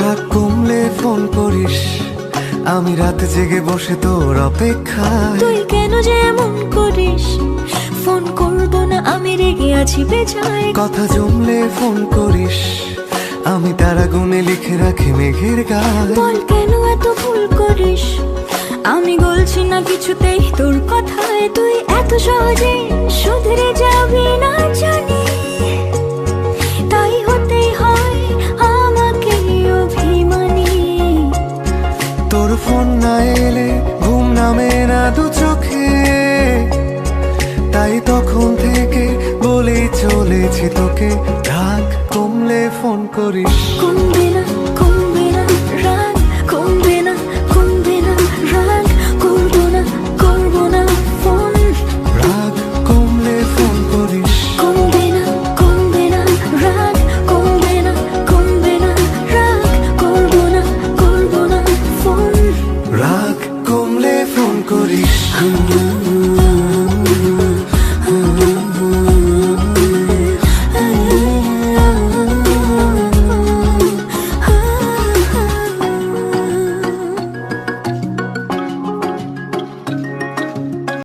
রাগ কমলে ফোন করিস, আমি রাত জেগে বসে তোর অপেক্ষায়। তুই কেন যে এমন করিস, ফোন করব না আমি রেগে আছি বেজায়। কথা জমলে ফোন করিস, আমি তারা গুনে লিখে রাখি মেঘের গায়। বল কেন এত ভুল করিস, আমি বলছি না কিছুতেই তোর কথায়। তুই এত সহজে শুধরে যাবি না জানি, তাই হতেই হয় আমাকে অভিমানী। তোর ফোন না এলে ঘুম নামে না দু চোখে, তাই তখন থেকে বলেই চলেছি তোকে, রাগ কমলে ফোন করিস। কমবে না কমবে না রাগ, কমবে না কমবে না রাগ, করবো না করবো না ফোন। রাগ কমলে ফোন করিস। কমবে না কমবে না রাগ, কমবে না কমবে না রাগ, করবো না করবো না ফোন। রাগ কমলে ফোন করিস।